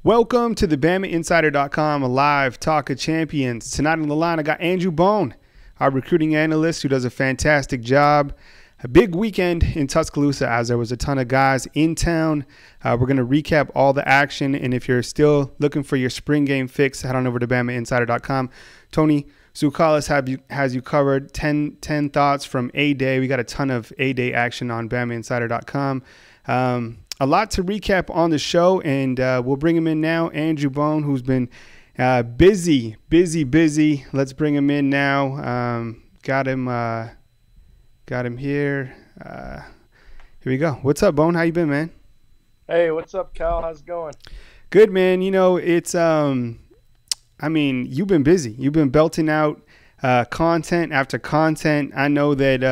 Welcome to the BamaInsider.com live talk of champions. Tonight on the line, I got Andrew Bone, our recruiting analyst who does a fantastic job. A big weekend in Tuscaloosa as there was a ton of guys in town. We're going to recap all the action, and if you're still looking for your spring game fix, head on over to BamaInsider.com. Tony Mccullough has you covered. 10 thoughts from A-Day. We got a ton of A-Day action on BamaInsider.com. A lot to recap on the show, and we'll bring him in now. Andrew Bone, who's been busy. Let's bring him in now. Got him here. Here we go. What's up, Bone? How you been, man? Hey, what's up, Kyle? How's it going? Good, man. You know, it's you've been busy. You've been belting out content after content. I know that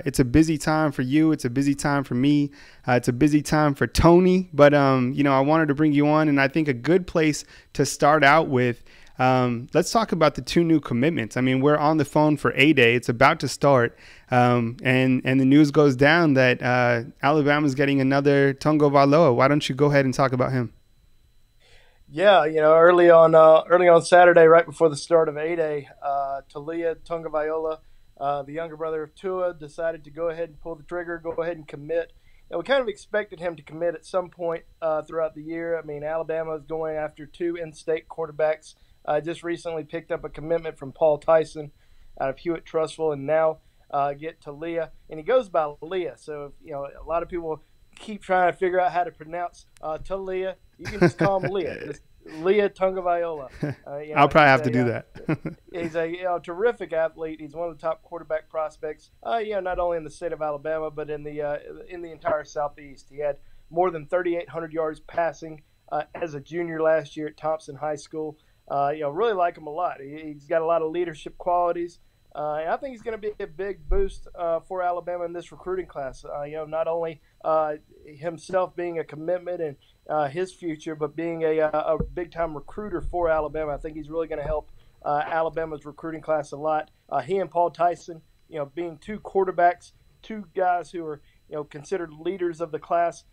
it's a busy time for you. It's a busy time for me. It's a busy time for Tony. But I wanted to bring you on, and I think a good place to start out with. Let's talk about the two new commitments. I mean, we're on the phone for A-Day. It's about to start, and the news goes down that Alabama's getting another Tungo Valoa. Why don't you go ahead and talk about him? Yeah, early on Saturday, right before the start of A-Day, Talia Tungavailoa, the younger brother of Tua, decided to go ahead and pull the trigger, go ahead and commit. And we kind of expected him to commit at some point throughout the year. I mean, Alabama is going after two in-state quarterbacks. Just recently picked up a commitment from Paul Tyson out of Hewitt-Trussville, and now get Talia. And he goes by Leah. So, a lot of people keep trying to figure out how to pronounce Talia. You can just call him Leah. Just Leah Tungavailoa. I'll probably have to do that. He's a terrific athlete. He's one of the top quarterback prospects. Not only in the state of Alabama, but in the entire Southeast. He had more than 3,800 yards passing as a junior last year at Thompson High School. Really like him a lot. He's got a lot of leadership qualities. And I think he's going to be a big boost for Alabama in this recruiting class. Not only himself being a commitment and his future, but being a big-time recruiter for Alabama. I think he's really going to help Alabama's recruiting class a lot. He and Paul Tyson, being two quarterbacks, two guys who are considered leaders of the class,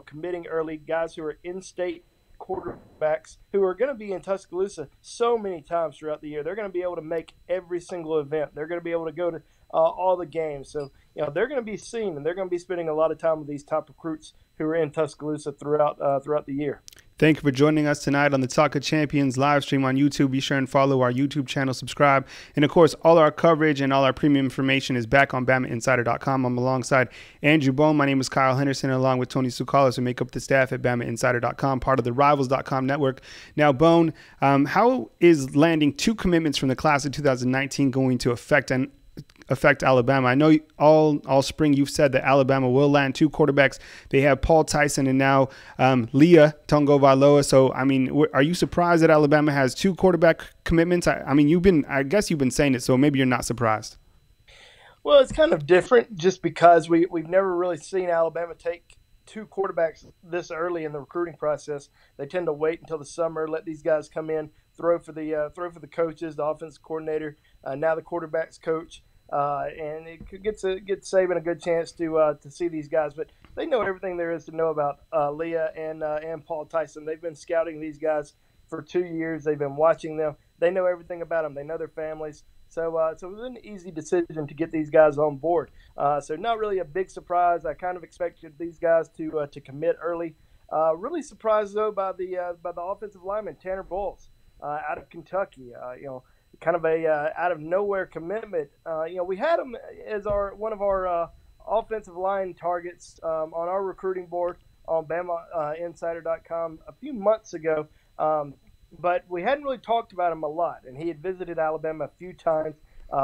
committing early, guys who are in-state quarterbacks who are going to be in Tuscaloosa so many times throughout the year. They're going to be able to make every single event. They're going to be able to go to all the games. So, they're going to be seen, and they're going to be spending a lot of time with these top recruits who are in Tuscaloosa throughout the year. Thank you for joining us tonight on the Talk of Champions live stream on YouTube. Be sure and follow our YouTube channel, subscribe. And, of course, all our coverage and all our premium information is back on BamaInsider.com. I'm alongside Andrew Bone. My name is Kyle Henderson, along with Tony Mccullough, who make up the staff at BamaInsider.com, part of the Rivals.com network. Now, Bone, how is landing two commitments from the class of 2019 going to affect Alabama? I know all spring you've said that Alabama will land two quarterbacks. They have Paul Tyson and now Leah Tungavailoa. So, I mean, are you surprised that Alabama has two quarterback commitments? I guess you've been saying it, so maybe you're not surprised. Well, it's kind of different just because we've never really seen Alabama take two quarterbacks this early in the recruiting process. They tend to wait until the summer, let these guys come in, throw for the coaches, the offensive coordinator, now the quarterback's coach. And it gets Saban a good chance to see these guys, but they know everything there is to know about Leah and Paul Tyson. They've been scouting these guys for 2 years. They've been watching them. They know everything about them. They know their families. So it was an easy decision to get these guys on board. So not really a big surprise. I kind of expected these guys to commit early. Really surprised though by the offensive lineman Tanner Bowles out of Kentucky. Kind of a out of nowhere commitment. We had him as one of our offensive line targets on our recruiting board on BamaInsider.com a few months ago, but we hadn't really talked about him a lot. And he had visited Alabama a few times.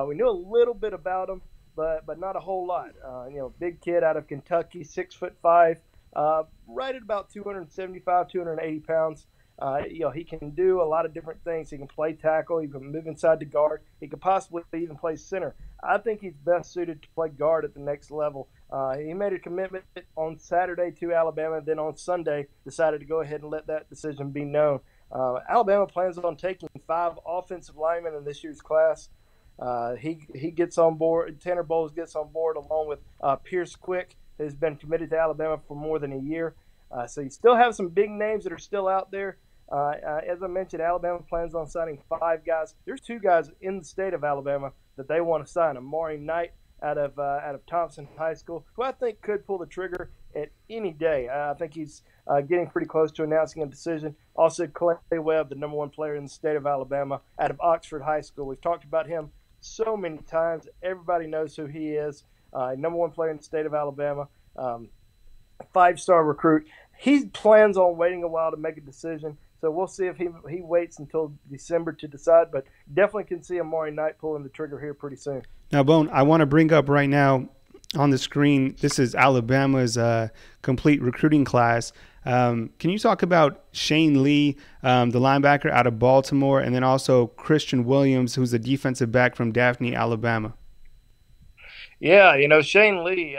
We knew a little bit about him, but not a whole lot. Big kid out of Kentucky, 6'5", right at about 275, 280 pounds. He can do a lot of different things. He can play tackle. He can move inside to guard. He could possibly even play center. I think he's best suited to play guard at the next level. He made a commitment on Saturday to Alabama, then on Sunday decided to go ahead and let that decision be known. Alabama plans on taking 5 offensive linemen in this year's class. He gets on board. Tanner Bowles gets on board along with Pierce Quick, who's been committed to Alabama for more than a year. So you still have some big names that are still out there. As I mentioned, Alabama plans on signing 5 guys. There's 2 guys in the state of Alabama that they want to sign. Amari Knight out of Thompson High School, who I think could pull the trigger at any day. I think he's getting pretty close to announcing a decision. Also, Clay Webb, the #1 player in the state of Alabama out of Oxford High School. We've talked about him so many times. Everybody knows who he is. #1 player in the state of Alabama. 5-star recruit. He plans on waiting a while to make a decision. So we'll see if he waits until December to decide, but definitely can see Amari Knight pulling the trigger here pretty soon. Now, Bone, I want to bring up right now on the screen, this is Alabama's complete recruiting class. Can you talk about Shane Lee, the linebacker out of Baltimore, and then also Christian Williams, who's a defensive back from Daphne, Alabama? Yeah, Shane Lee,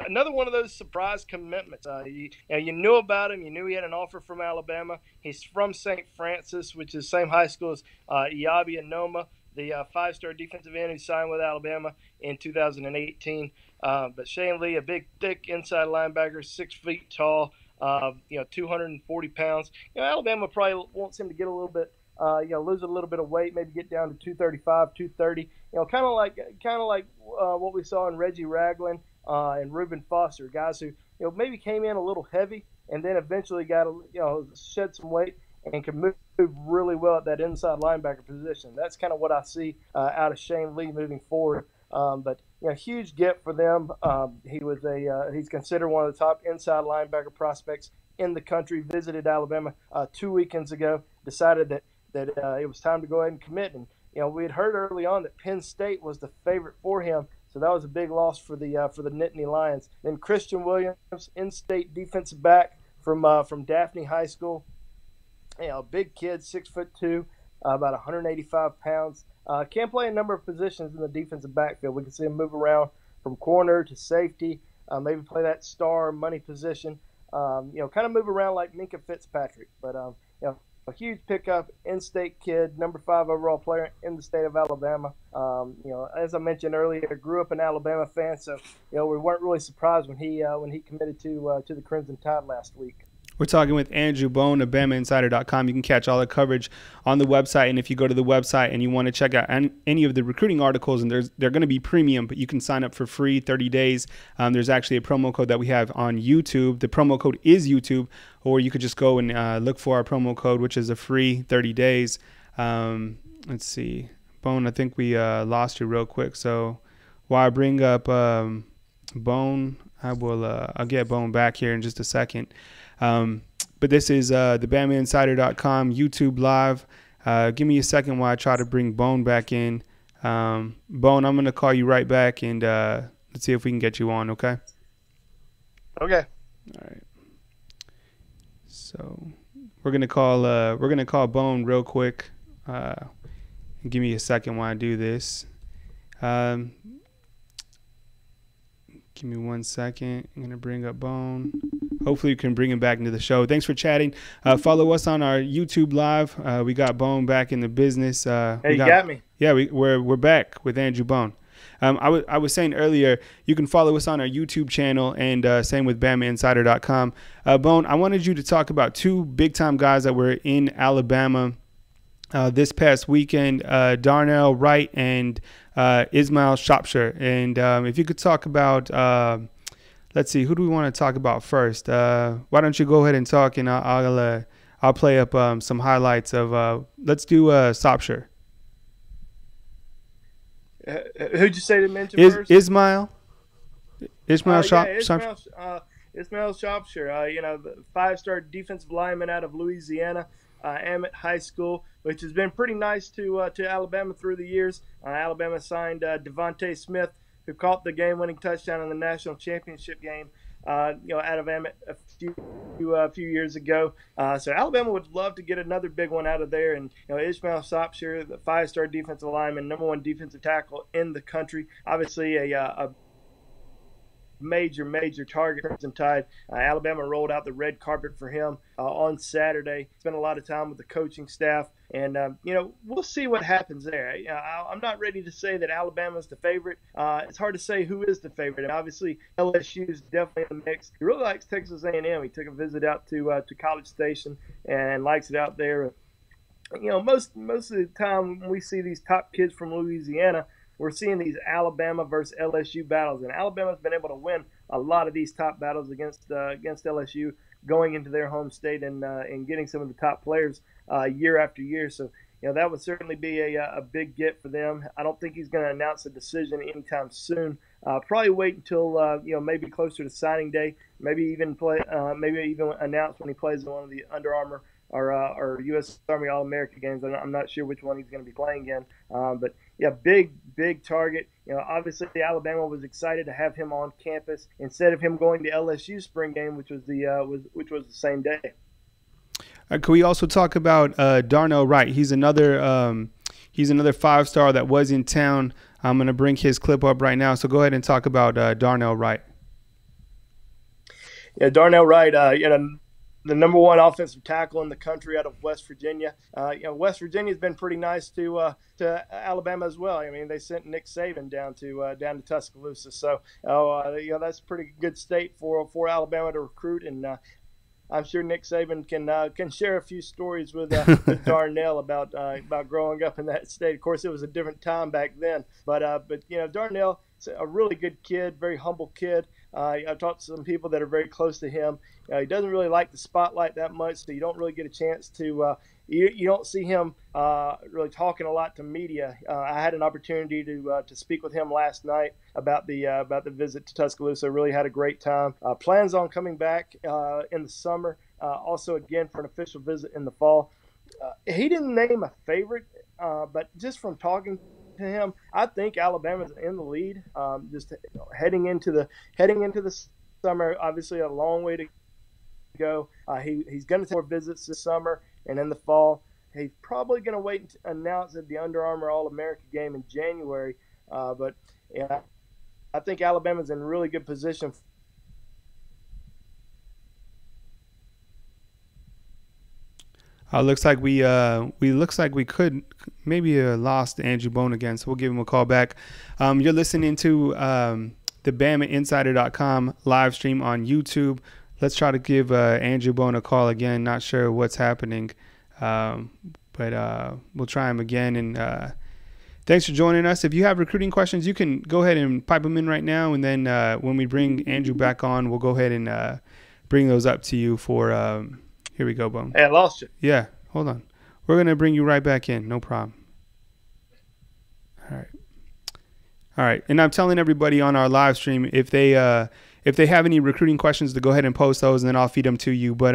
another one of those surprise commitments. You knew about him. You knew he had an offer from Alabama. He's from St. Francis, which is the same high school as Iabi Anoma, the 5-star defensive end who signed with Alabama in 2018. But Shane Lee, a big, thick inside linebacker, 6 feet tall, 240 pounds. Alabama probably wants him to get a little bit, lose a little bit of weight, maybe get down to 235, 230. Kind of like what we saw in Reggie Ragland and Reuben Foster, guys who maybe came in a little heavy and then eventually got shed some weight and can move really well at that inside linebacker position. That's kind of what I see out of Shane Lee moving forward. But huge get for them. He's considered one of the top inside linebacker prospects in the country. Visited Alabama 2 weekends ago. Decided that it was time to go ahead and commit. And we had heard early on that Penn State was the favorite for him, so that was a big loss for the Nittany Lions. Then Christian Williams, in-state defensive back from Daphne High School. Big kid, 6'2", about 185 pounds. Can play a number of positions in the defensive backfield. We can see him move around from corner to safety, maybe play that star money position. Kind of move around like Minka Fitzpatrick. But a huge pickup, in-state kid, #5 overall player in the state of Alabama. As I mentioned earlier, grew up an Alabama fan, so we weren't really surprised when he committed to the Crimson Tide last week. We're talking with Andrew Bone of BamaInsider.com. You can catch all the coverage on the website, and if you go to the website and you want to check out any of the recruiting articles, and they're going to be premium, but you can sign up for free 30 days. There's actually a promo code that we have on YouTube. The promo code is YouTube, or you could just go and look for our promo code, which is a free 30 days. Let's see. Bone, I think we lost you real quick. So while I bring up Bone, I'll get Bone back here in just a second. But this is the BamaInsider.com YouTube Live. Give me a second while I try to bring Bone back in. Bone, I'm going to call you right back, and let's see if we can get you on, okay? Okay. All right. So we're going to call Bone real quick. Give me a second while I do this. Give me 1 second. I'm going to bring up Bone. Hopefully you can bring him back into the show. Thanks for chatting. Follow us on our YouTube Live. We got Bone back in the business. Hey, you got me. Yeah, we're back with Andrew Bone. I was saying earlier, you can follow us on our YouTube channel, and same with BamaInsider.com. Bone, I wanted you to talk about 2 big-time guys that were in Alabama this past weekend, Darnell Wright and Ismail Shropshire. And if you could talk about, let's see, who do we want to talk about first? Why don't you go ahead and talk, and I'll play up some highlights of. Let's do Shropshire. Who'd you say to mention first? Ismail Shropshire. Ismail Shropshire, the 5-star defensive lineman out of Louisiana. Amet High School, which has been pretty nice to Alabama through the years. Alabama signed Devontae Smith, who caught the game-winning touchdown in the national championship game, out of Amet a few years ago. So Alabama would love to get another big one out of there. And Ismail Shropshire, the 5-star defensive lineman, #1 defensive tackle in the country, obviously a major target for Crimson Tide. Alabama rolled out the red carpet for him on Saturday. Spent a lot of time with the coaching staff, and we'll see what happens there. I'm not ready to say that Alabama's the favorite. It's hard to say who is the favorite. And obviously, LSU is definitely in the mix. He really likes Texas A&M. He took a visit out to College Station and likes it out there. Most of the time when we see these top kids from Louisiana, we're seeing these Alabama versus LSU battles, and Alabama's been able to win a lot of these top battles against LSU, going into their home state and getting some of the top players year after year. So that would certainly be a big get for them. I don't think he's going to announce a decision anytime soon. Probably wait until maybe closer to signing day. Maybe even announce when he plays in one of the Under Armour or U.S. Army All-America games. I'm not sure which one he's going to be playing in. But yeah, big target. Obviously Alabama was excited to have him on campus instead of him going to LSU spring game, which was the same day. Can we also talk about Darnell Wright? He's another 5-star that was in town. I'm going to bring his clip up right now. So go ahead and talk about Darnell Wright. Yeah, Darnell Wright, the number one offensive tackle in the country out of West Virginia. West Virginia's been pretty nice to Alabama as well. I mean, they sent Nick Saban down to Tuscaloosa, so that's a pretty good state for Alabama to recruit, and I'm sure Nick Saban can share a few stories with Darnell about growing up in that state. Of course, it was a different time back then, but Darnell is a really good kid, very humble kid. I've talked to some people that are very close to him. He doesn't really like the spotlight that much, so you don't really get a chance to you don't see him really talking a lot to media. I had an opportunity to speak with him last night about the visit to Tuscaloosa. Really had a great time. Plans on coming back in the summer. Also, again, for an official visit in the fall. He didn't name a favorite, but just from talking to him, I think Alabama's in the lead. Just heading into the summer, obviously a long way to go. He's going to take more visits this summer, and in the fall, he's probably going to wait to announce at the Under Armour All-America game in January. But yeah, I think Alabama's in really good position. Looks like we could maybe lost Andrew Bone again, so we'll give him a call back. You're listening to the BamaInsider.com live stream on YouTube. Let's try to give Andrew Bone a call again. Not sure what's happening, but we'll try him again. And thanks for joining us. If you have recruiting questions, you can go ahead and pipe them in right now, and then when we bring Andrew back on, we'll go ahead and bring those up to you for. Here we go, Bone. Hey, I lost you. Yeah, hold on. We're going to bring you right back in. No problem. All right. And I'm telling everybody on our live stream, if they have any recruiting questions, to go ahead and post those, and then I'll feed them to you. But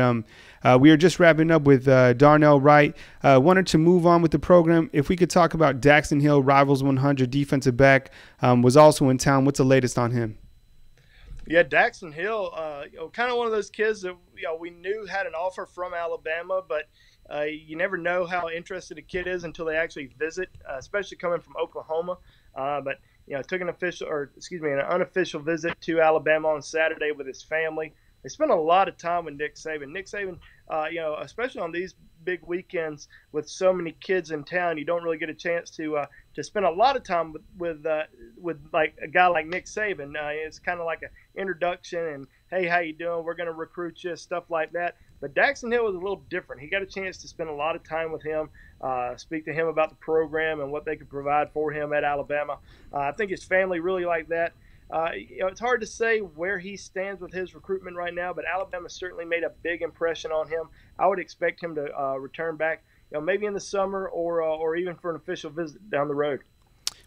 we are just wrapping up with Darnell Wright. Wanted to move on with the program. If we could talk about Daxton Hill, Rivals 100 defensive back, was also in town. What's the latest on him? Yeah, Daxton Hill, kind of one of those kids that we knew had an offer from Alabama, but you never know how interested a kid is until they actually visit, especially coming from Oklahoma. But took an unofficial visit to Alabama on Saturday with his family. They spent a lot of time with Nick Saban. Nick Saban, especially on these big weekends with so many kids in town, you don't really get a chance to spend a lot of time with like a guy like Nick Saban. It's kind of like an introduction and, hey, how you doing? We're going to recruit you, stuff like that. But Daxton Hill was a little different. He got a chance to spend a lot of time with him, speak to him about the program and what they could provide for him at Alabama. I think his family really liked that. It's hard to say where he stands with his recruitment right now, but Alabama certainly made a big impression on him. I would expect him to return back, maybe in the summer or even for an official visit down the road.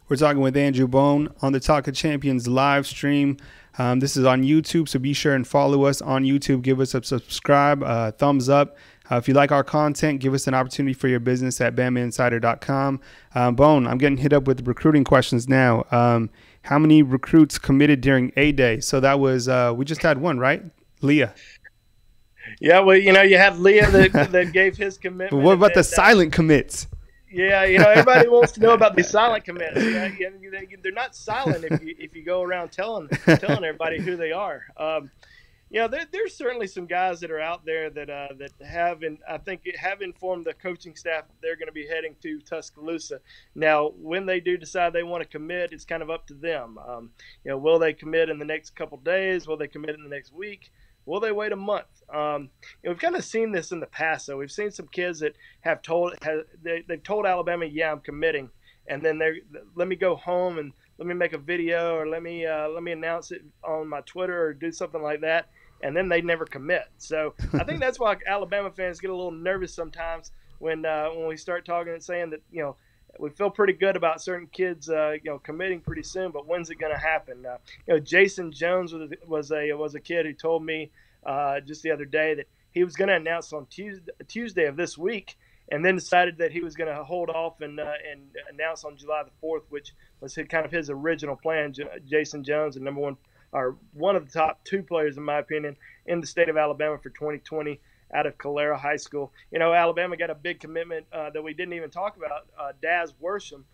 We're talking with Andrew Bone on the Talk of Champions live stream. This is on YouTube, so be sure and follow us on YouTube. Give us a subscribe, thumbs up. If you like our content, give us an opportunity for your business at BamaInsider.com. Bone, I'm getting hit up with recruiting questions now. How many recruits committed during A-Day? So that was we just had one, right? Leah. Yeah, well, you had Leah that gave his commitment. But what about the silent commits? Yeah, everybody wants to know about these silent commits. They're not silent if you go around telling everybody who they are. There's certainly some guys that are out there that have, and I think have informed the coaching staff that they're going to be heading to Tuscaloosa. Now, when they do decide they want to commit, it's kind of up to them. Will they commit in the next couple days? Will they commit in the next week? Will they wait a month? We've kind of seen this in the past. So we've seen some kids that they've told Alabama, yeah, I'm committing, and then let me go home and let me make a video, or let me announce it on my Twitter, or do something like that, and then they never commit. So I think that's why Alabama fans get a little nervous sometimes when we start talking and saying that we feel pretty good about certain kids committing pretty soon, but when's it going to happen? Jason Jones was a kid who told me just the other day that he was going to announce on Tuesday of this week, and then decided that he was going to hold off and announce on July the 4th, which was kind of his original plan. Jason Jones, one of the top two players, in my opinion, in the state of Alabama for 2020 out of Calera High School. Alabama got a big commitment that we didn't even talk about. Daz Worsham,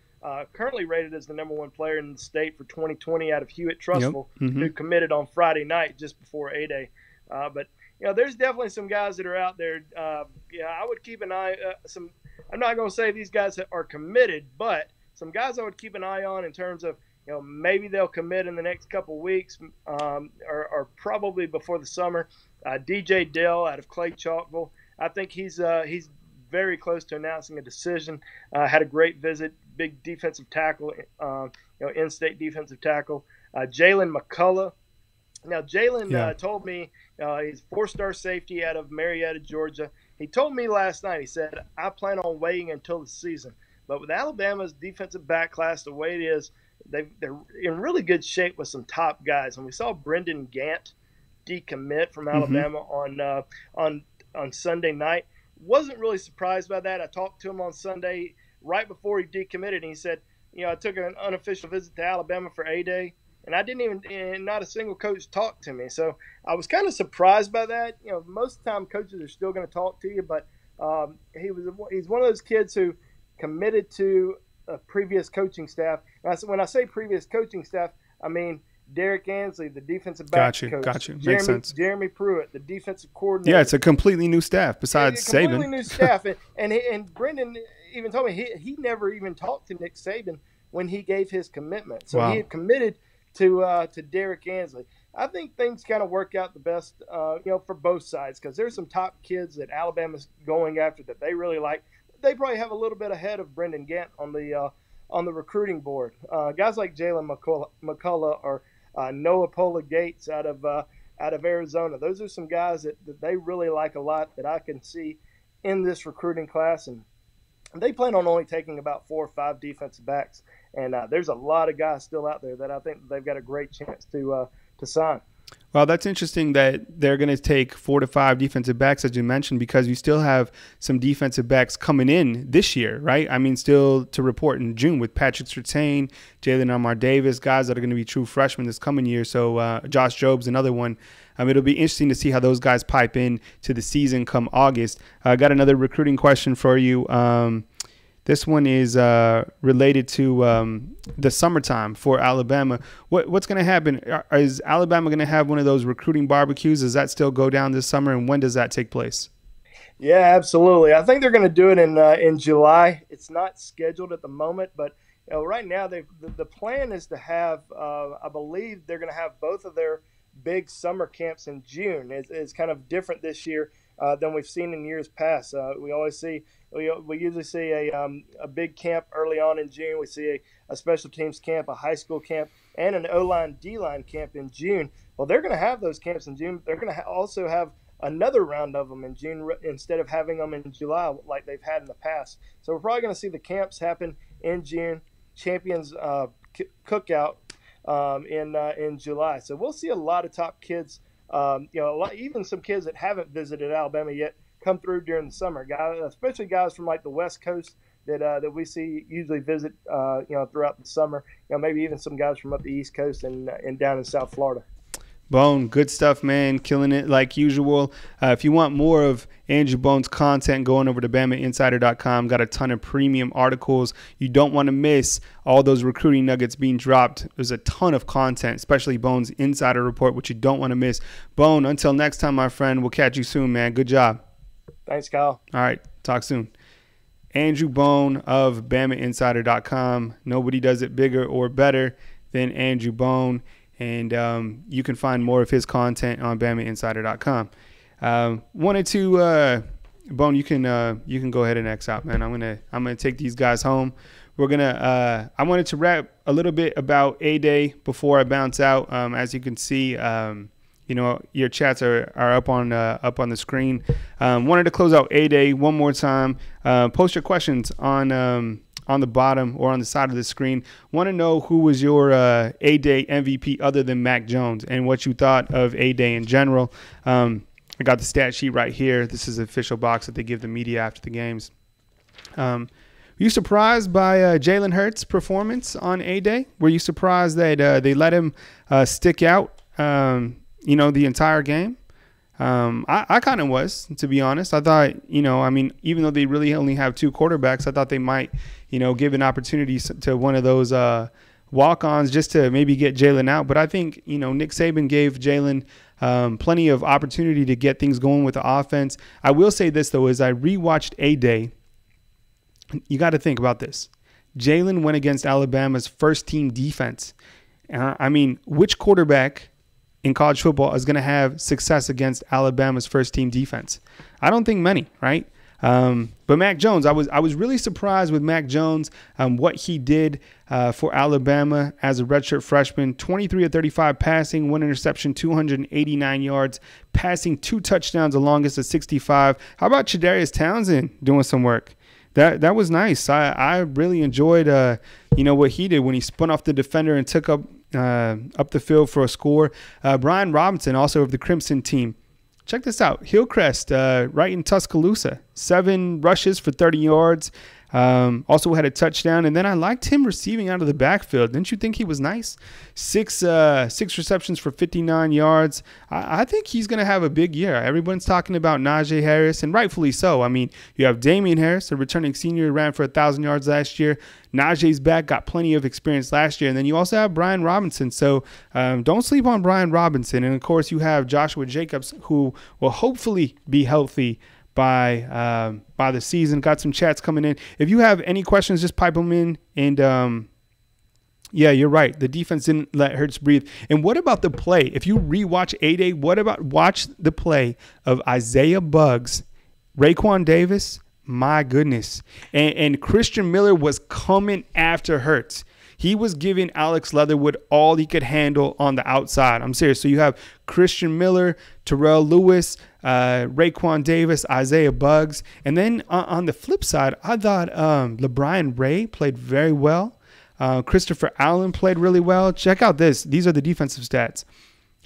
currently rated as the #1 player in the state for 2020 out of Hewitt-Trussville, who committed on Friday night just before A-Day. But there's definitely some guys that are out there. I would keep an eye. I'm not going to say these guys are committed, but some guys I would keep an eye on in terms of maybe they'll commit in the next couple weeks, or probably before the summer. DJ Dell out of Clay Chalkville. I think he's very close to announcing a decision. Had a great visit, big defensive tackle, in-state defensive tackle. Jalen McCullough. Now, Jalen told me he's 4-star safety out of Marietta, Georgia. He told me last night, he said, I plan on waiting until the season. But with Alabama's defensive back class the way it is, they're in really good shape with some top guys. And we saw Brendan Gant decommit from Alabama on Sunday night. Wasn't really surprised by that. I talked to him on Sunday right before he decommitted, and he said, I took an unofficial visit to Alabama for A-Day, and I didn't even, not a single coach talked to me. So I was kind of surprised by that. Most of the time coaches are still going to talk to you, but he's one of those kids who committed to a previous coaching staff. And when I say previous coaching staff, I mean Derek Ansley, the defensive back coach. Got you. Makes sense. Jeremy Pruitt, the defensive coordinator. Yeah, it's a completely new staff besides Saban. Completely new staff. And Brendan even told me he never even talked to Nick Saban when he gave his commitment. So he had committed to Derek Ansley. I think things kind of work out the best, for both sides, because there's some top kids that Alabama's going after that they really like. They probably have a little bit ahead of Brendan Gant on the recruiting board. Guys like Jalen McCullough or Noah Pola Gates out of Arizona. Those are some guys that they really like a lot that I can see in this recruiting class, and they plan on only taking about 4 or 5 defensive backs. And there's a lot of guys still out there that I think they've got a great chance to sign. Well, that's interesting that they're going to take 4 to 5 defensive backs, as you mentioned, because you still have some defensive backs coming in this year, right? I mean, still to report in June with Patrick Surtain, Jalen Armour Davis, guys that are going to be true freshmen this coming year. So Josh Job's another one. It'll be interesting to see how those guys pipe in to the season come August. I got another recruiting question for you. This one is related to the summertime for Alabama. What's going to happen? Is Alabama going to have one of those recruiting barbecues? Does that still go down this summer, and when does that take place? Yeah, absolutely. I think they're going to do it in July. It's not scheduled at the moment, but right now the plan is to have. I believe they're going to have both of their big summer camps in June. It's kind of different this year than we've seen in years past. We usually see a big camp early on in June. We see a special teams camp, a high school camp, and an O-line, D-line camp in June. Well, they're going to have those camps in June. They're going to also have another round of them in June instead of having them in July like they've had in the past. So we're probably going to see the camps happen in June, Champions Cookout in July. So we'll see a lot of top kids, even some kids that haven't visited Alabama yet come through during the summer, guys, especially guys from like the West Coast that we see usually visit, throughout the summer. Maybe even some guys from up the East Coast and down in South Florida. Bone, good stuff, man. Killing it like usual. If you want more of Andrew Bone's content, going over to BamaInsider.com. Got a ton of premium articles. You don't want to miss all those recruiting nuggets being dropped. There's a ton of content, especially Bone's Insider Report, which you don't want to miss. Bone, until next time, my friend, we'll catch you soon, man. Good job. Thanks, Kyle. All right, talk soon. Andrew Bone of BamaInsider.com. Nobody does it bigger or better than Andrew Bone. And you can find more of his content on BamaInsider.com. Wanted to Bone, you can go ahead and X out, man. I'm gonna take these guys home. I wanted to rap a little bit about A-Day before I bounce out. As you can see, your chats are up on the screen. Wanted to close out A-Day one more time. Post your questions on the bottom or on the side of the screen. Want to know who was your A-Day MVP other than Mac Jones and what you thought of A-Day in general. I got the stat sheet right here. This is the official box that they give the media after the games. Were you surprised by Jalen Hurts' performance on A-Day? Were you surprised that they let him stick out, the entire game? I kind of was, to be honest. I thought, even though they really only have two quarterbacks, I thought they might, give an opportunity to one of those walk-ons just to maybe get Jalen out. But I think, Nick Saban gave Jalen plenty of opportunity to get things going with the offense. I will say this, though, as I rewatched A-Day, you got to think about this. Jalen went against Alabama's first-team defense. Which quarterback in college football is going to have success against Alabama's first-team defense? I don't think many, right? But Mac Jones, I was really surprised with Mac Jones, what he did for Alabama as a redshirt freshman. 23 of 35 passing, 1 interception, 289 yards, passing 2 touchdowns, the longest of 65. How about Chadarius Townsend doing some work? That was nice. I really enjoyed what he did when he spun off the defender and took up the field for a score. Brian Robinson, also of the Crimson team. Check this out. Hillcrest, right in Tuscaloosa. 7 rushes for 30 yards. Also had a touchdown. And then I liked him receiving out of the backfield. Didn't you think he was nice? 6 receptions for 59 yards. I think he's going to have a big year. Everyone's talking about Najee Harris, and rightfully so. You have Damian Harris, a returning senior, ran for 1,000 yards last year. Najee's back, got plenty of experience last year. And then you also have Brian Robinson. So don't sleep on Brian Robinson. And, of course, you have Joshua Jacobs, who will hopefully be healthy by the season. Got some chats coming in. If you have any questions, just pipe them in. And, yeah, you're right. The defense didn't let Hurts breathe. And what about the play? If you rewatch A-Day, watch the play of Isaiah Buggs, Raekwon Davis? My goodness. And Christian Miller was coming after Hurts. He was giving Alex Leatherwood all he could handle on the outside. I'm serious. So you have Christian Miller, Terrell Lewis, Raekwon Davis, Isaiah Buggs. And then on the flip side, I thought LeBron Ray played very well. Christopher Allen played really well. Check out this. These are the defensive stats.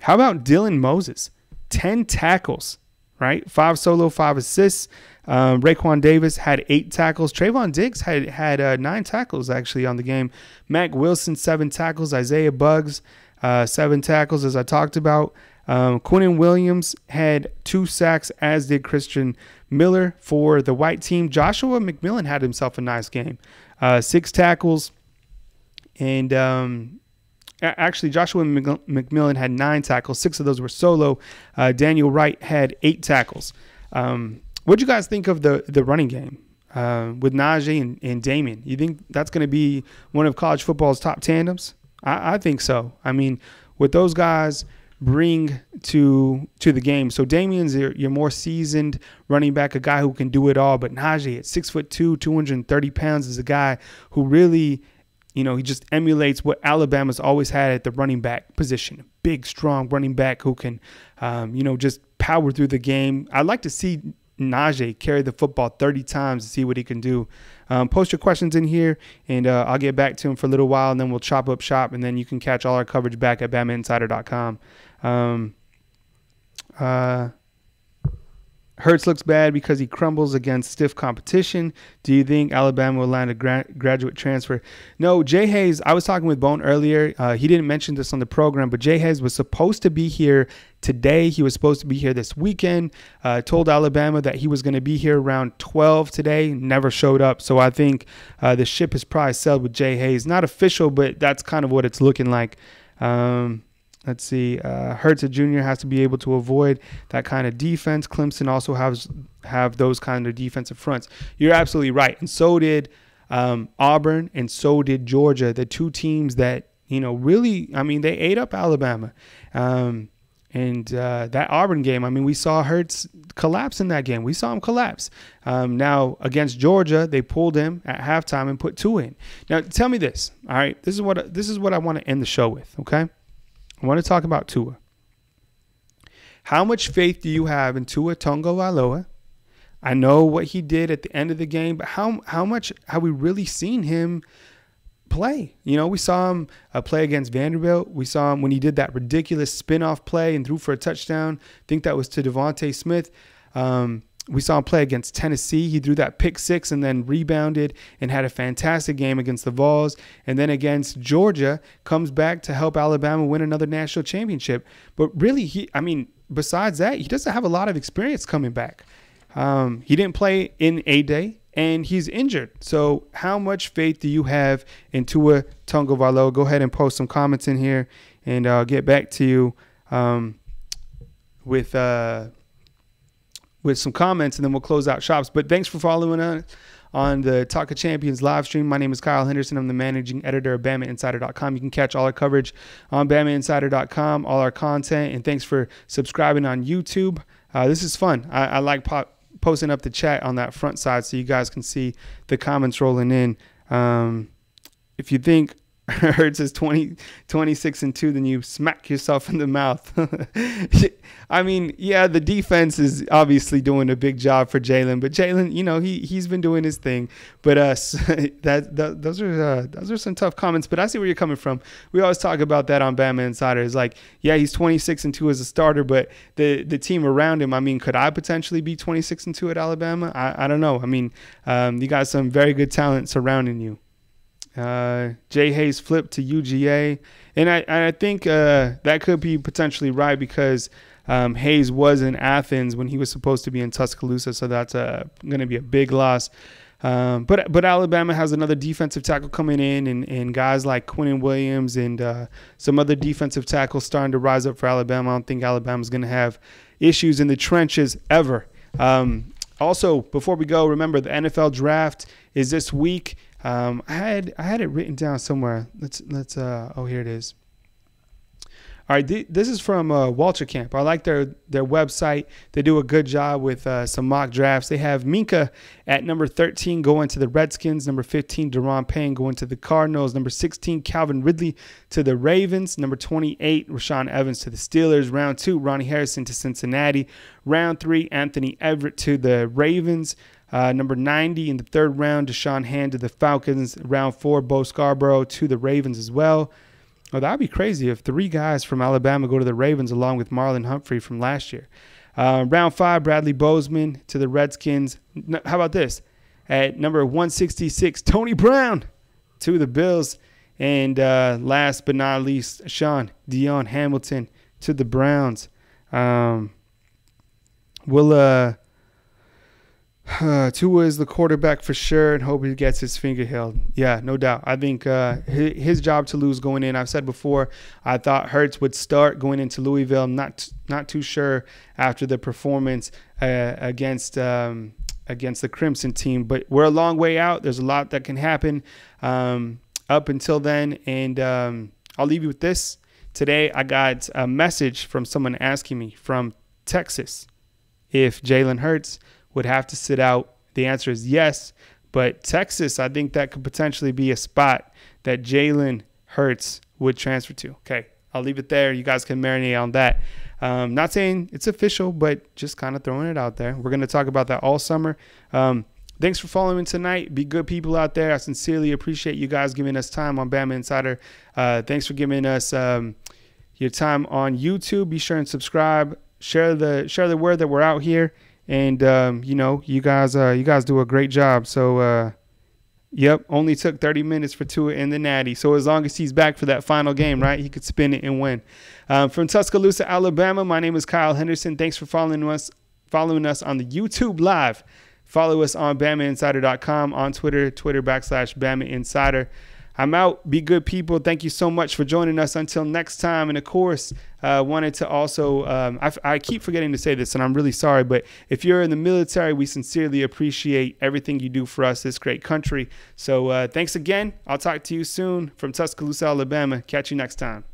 How about Dylan Moses? 10 tackles, right? 5 solo, 5 assists. Raekwon Davis had 8 tackles. Trayvon Diggs had 9 tackles actually on the game. Mac Wilson, 7 tackles. Isaiah Buggs, 7 tackles, as I talked about. Quinnen Williams had 2 sacks, as did Christian Miller for the white team. Joshua McMillan had himself a nice game. 6 tackles. And actually, Joshua McMillan had 9 tackles. 6 of those were solo. Daniel Wright had 8 tackles. What do you guys think of the running game with Najee and Damian? You think that's going to be one of college football's top tandems? I think so. What those guys bring to the game. So Damian's your more seasoned running back, a guy who can do it all. But Najee at 6'2", 230 pounds is a guy who really, he just emulates what Alabama's always had at the running back position. Big, strong running back who can, just power through the game. I'd like to see Najee carry the football 30 times to see what he can do. Post your questions in here, and I'll get back to him for a little while, and then we'll chop up shop, and then you can catch all our coverage back at BamaInsider.com. Hurts looks bad because he crumbles against stiff competition. Do you think Alabama will land a graduate transfer? No, Jay Hayes, I was talking with Bone earlier. He didn't mention this on the program, but Jay Hayes was supposed to be here today. He was supposed to be here this weekend. Told Alabama that he was going to be here around 12 today. Never showed up. So I think the ship is probably sailed with Jay Hayes. Not official, but that's kind of what it's looking like. Let's see. Hurts a junior has to be able to avoid that kind of defense. Clemson also have those kind of defensive fronts. You're absolutely right. And so did Auburn, and so did Georgia, the two teams that, really, they ate up Alabama. And that Auburn game, we saw Hurts collapse in that game. We saw him collapse. Now, against Georgia, they pulled him at halftime and put 2 in. Now, tell me this. All right, this is what I want to end the show with, okay? I want to talk about Tua. How much faith do you have in Tua Tagovailoa? I know what he did at the end of the game, but how much have we really seen him play? We saw him play against Vanderbilt. We saw him when he did that ridiculous spin-off play and threw for a touchdown. I think that was to Devontae Smith. We saw him play against Tennessee. He threw that pick 6 and then rebounded and had a fantastic game against the Vols. And then against Georgia, comes back to help Alabama win another national championship. But really, besides that, he doesn't have a lot of experience coming back. He didn't play in A-Day, and he's injured. So how much faith do you have in Tua Tagovailoa? Go ahead and post some comments in here, and I'll get back to you with some comments, and then we'll close out shops. But thanks for following us on the Talk of Champions live stream. My name is Kyle Henderson. I'm the managing editor of BamaInsider.com. You can catch all our coverage on BamaInsider.com, all our content, and thanks for subscribing on YouTube. This is fun. I like posting up the chat on that front side so you guys can see the comments rolling in. If you think Hurts is 26-2, then you smack yourself in the mouth. Yeah, the defense is obviously doing a big job for Jalen, but Jalen, he's been doing his thing. But those are some tough comments. But I see where you're coming from. We always talk about that on Bama Insider. It's like, yeah, he's 26-2 as a starter, but the team around him. Could I potentially be 26-2 at Alabama? I don't know. You got some very good talent surrounding you. Jay Hayes flipped to UGA, and I think that could be potentially right because Hayes was in Athens when he was supposed to be in Tuscaloosa, so that's going to be a big loss. But Alabama has another defensive tackle coming in, and guys like Quinnen Williams and some other defensive tackles starting to rise up for Alabama. I don't think Alabama's going to have issues in the trenches ever. Also, before we go, remember the NFL draft is this week. I had it written down somewhere. Let's here it is. All right, this is from Walter Camp. I like their website. They do a good job with some mock drafts. They have Minka at number 13 going to the Redskins. Number 15, Deron Payne going to the Cardinals. Number 16, Calvin Ridley to the Ravens. Number 28, Rashaan Evans to the Steelers. Round 2, Ronnie Harrison to Cincinnati. Round 3, Anthony Everett to the Ravens. Number 90 in the 3rd round, Deshaun Hand to the Falcons. Round 4, Bo Scarborough to the Ravens as well. Oh, that would be crazy if 3 guys from Alabama go to the Ravens along with Marlon Humphrey from last year. Round 5, Bradley Bozeman to the Redskins. How about this? At number 166, Tony Brown to the Bills. And last but not least, Dion Hamilton to the Browns. Tua is the quarterback for sure, and hope he gets his finger held. Yeah, no doubt. I think his job to lose going in. I've said before, I thought Hurts would start going into Louisville. I'm not too sure after the performance against the Crimson team, but we're a long way out. There's a lot that can happen up until then, and I'll leave you with this. Today, I got a message from someone asking me from Texas if Jalen Hurts would have to sit out. The answer is yes, but Texas, I think that could potentially be a spot that Jalen Hurts would transfer to. Okay, I'll leave it there. You guys can marinate on that. Not saying it's official, but just kind of throwing it out there. We're going to talk about that all summer. Thanks for following tonight. Be good people out there. I sincerely appreciate you guys giving us time on Bama Insider. Thanks for giving us your time on YouTube. Be sure and subscribe. Share the word that we're out here. And, you guys do a great job. So, yep, only took 30 minutes for Tua in the Natty. So as long as he's back for that final game, right, he could spin it and win. From Tuscaloosa, Alabama, my name is Kyle Henderson. Thanks for following us on the YouTube Live. Follow us on BamaInsider.com, on Twitter /Bama Insider. I'm out. Be good, people. Thank you so much for joining us. Until next time. And, of course, wanted to also I keep forgetting to say this, and I'm really sorry, but if you're in the military, we sincerely appreciate everything you do for us, this great country. So thanks again. I'll talk to you soon from Tuscaloosa, Alabama. Catch you next time.